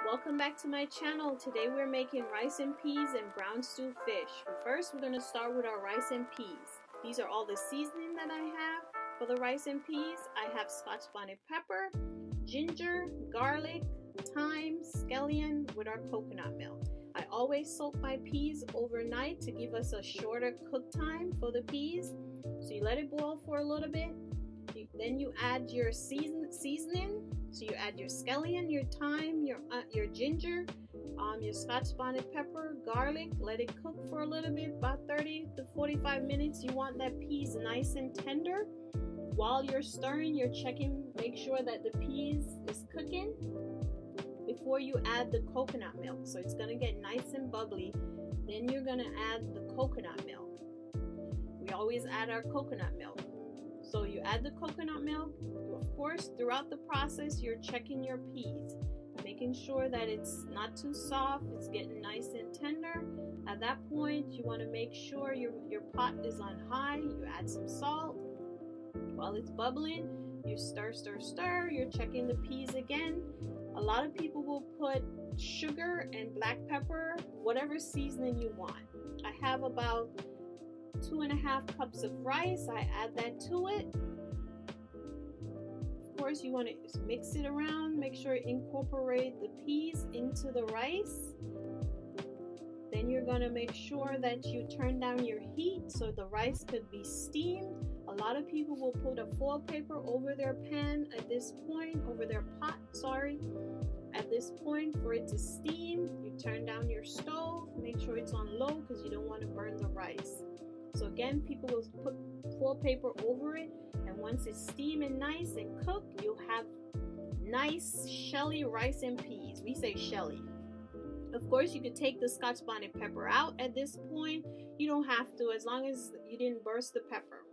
Welcome back to my channel. Today we're making rice and peas and brown stew fish. First we're going to start with our rice and peas. These are all the seasoning that I have for the rice and peas. I have Scotch bonnet pepper, ginger, garlic, thyme, scallion with our coconut milk. I always soak my peas overnight to give us a shorter cook time for the peas. So you let it boil for a little bit. Then you add your seasoning. So you add your scallion, your thyme, your ginger, your Scotch bonnet pepper, garlic. Let it cook for a little bit, about 30 to 45 minutes. You want that peas nice and tender. While you're stirring, you're checking, make sure that the peas is cooking before you add the coconut milk. So it's gonna get nice and bubbly. Then you're gonna add the coconut milk. We always add our coconut milk. So you add the coconut milk. Of course, throughout the process, you're checking your peas, making sure that it's not too soft, it's getting nice and tender. At that point, you want to make sure your pot is on high. You add some salt. While it's bubbling, you stir, you're checking the peas again. A lot of people will put sugar and black pepper, whatever seasoning you want. I have about 2.5 cups of rice. I add that to it. Of course, you want to mix it around, make sure you incorporate the peas into the rice. Then you're going to make sure that you turn down your heat so the rice could be steamed. A lot of people will put a foil paper over their pan at this point, over their pot, sorry. At this point, for it to steam, you turn down your stove, make sure it's on low because you don't want to burn the rice. So again, people will put foil paper over it, and once it's steaming nice and cooked, you'll have nice shelly rice and peas. We say shelly. Of course, you could take the Scotch bonnet pepper out at this point. You don't have to, as long as you didn't burst the pepper.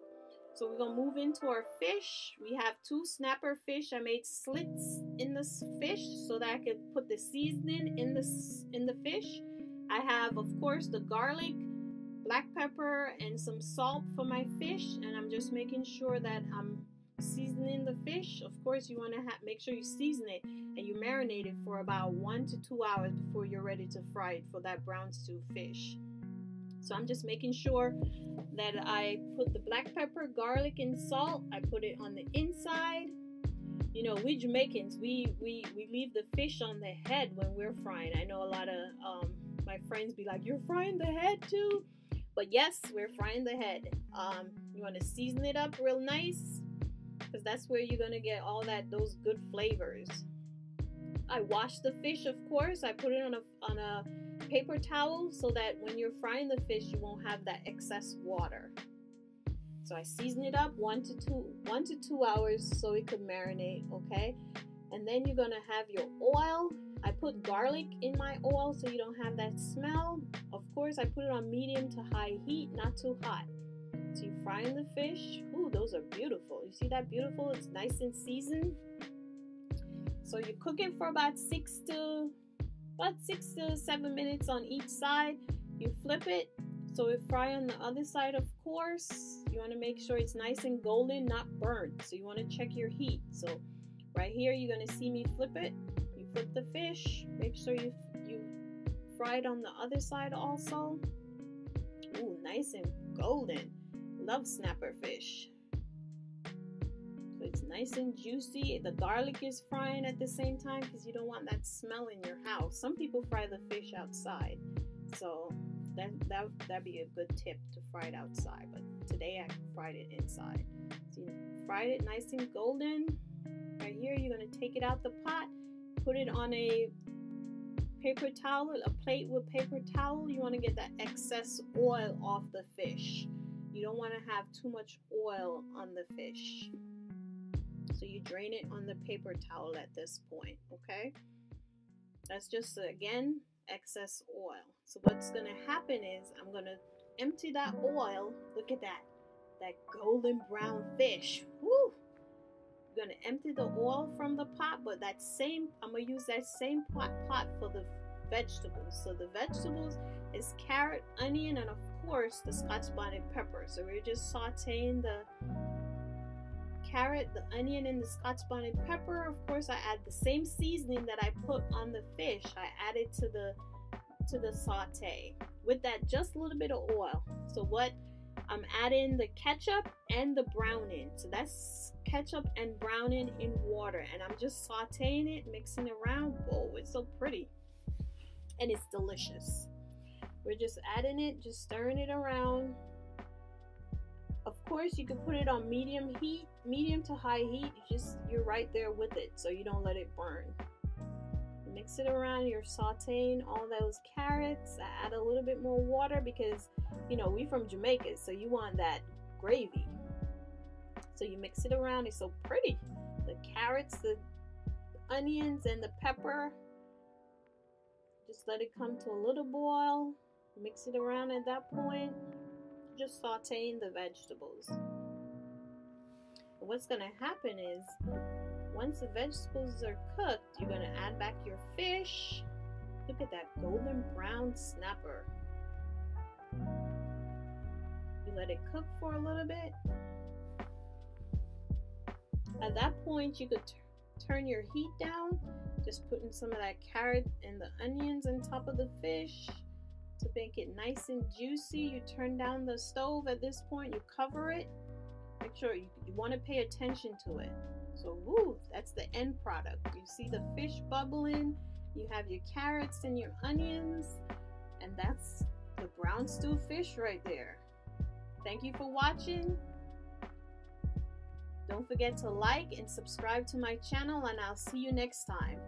So we're gonna move into our fish. We have 2 snapper fish. I made slits in this fish so that I could put the seasoning in the fish. I have, of course, the garlic, black pepper, and some salt for my fish, and I'm just making sure that I'm seasoning the fish. Of course, you want to make sure you season it and you marinate it for about 1 to 2 hours before you're ready to fry it for that brown stew fish. So I'm just making sure that I put the black pepper, garlic, and salt. I put it on the inside. You know, we Jamaicans, we leave the fish on the head when we're frying. I know a lot of my friends be like, "You're frying the head too?" But yes, we're frying the head. You want to season it up real nice because that's where you're gonna get all those good flavors. I wash the fish, of course. I put it on a paper towel so that when you're frying the fish, you won't have that excess water. So I season it up 1 to 2 hours so it could marinate. Okay, and then you're gonna have your oil. I put garlic in my oil so you don't have that smell. Of course, I put it on medium to high heat, not too hot. So you're frying the fish. Ooh, those are beautiful. You see that beautiful? It's nice and seasoned. So you're cooking for about 6 to 7 minutes on each side. You flip it so it fry on the other side, of course. You want to make sure it's nice and golden, not burnt. So you want to check your heat. So right here, you're going to see me flip it. Flip the fish, make sure you fry it on the other side also. Ooh, nice and golden. Love snapper fish. So it's nice and juicy. The garlic is frying at the same time because you don't want that smell in your house. Some people fry the fish outside, so that'd be a good tip to fry it outside. But today I fried it inside. So you fried it nice and golden. Right here, you're gonna take it out the pot. Put it on a paper towel, a plate with paper towel. You want to get that excess oil off the fish. You don't want to have too much oil on the fish. So you drain it on the paper towel at this point, okay? That's just, again, excess oil. So what's going to happen is I'm going to empty that oil. Look at that golden brown fish. Woo! Going to empty the oil from the pot, but I'm going to use that same pot for the vegetables. So the vegetables is carrot, onion, and of course the Scotch bonnet pepper. So we're just sauteing the carrot, the onion, and the Scotch bonnet pepper. Of course, I add the same seasoning that I put on the fish. I add it to the saute with that just a little bit of oil. So what I'm adding the ketchup and the browning. So that's ketchup and browning in water, and I'm just sauteing it, mixing it around. Oh, it's so pretty, and it's delicious. We're just adding it, just stirring it around. Of course, you can put it on medium heat, medium to high heat. You're right there with it, so you don't let it burn. Mix it around. You're sauteing all those carrots. I add a little bit more water because, you know, we from Jamaica, so you want that gravy. So you mix it around. It's so pretty. The carrots, the onions, and the pepper. Just let it come to a little boil. Mix it around at that point. Just sauteing the vegetables. What's gonna happen is, once the vegetables are cooked, you're gonna add back your fish. Look at that golden brown snapper. You let it cook for a little bit. At that point, you could turn your heat down. Just putting some of that carrot and the onions on top of the fish. To make it nice and juicy, you turn down the stove at this point. You cover it. Make sure you want to pay attention to it. So, woo, that's the end product. You see the fish bubbling. You have your carrots and your onions, and that's the brown stew fish right there. Thank you for watching. Don't forget to like and subscribe to my channel, and I'll see you next time.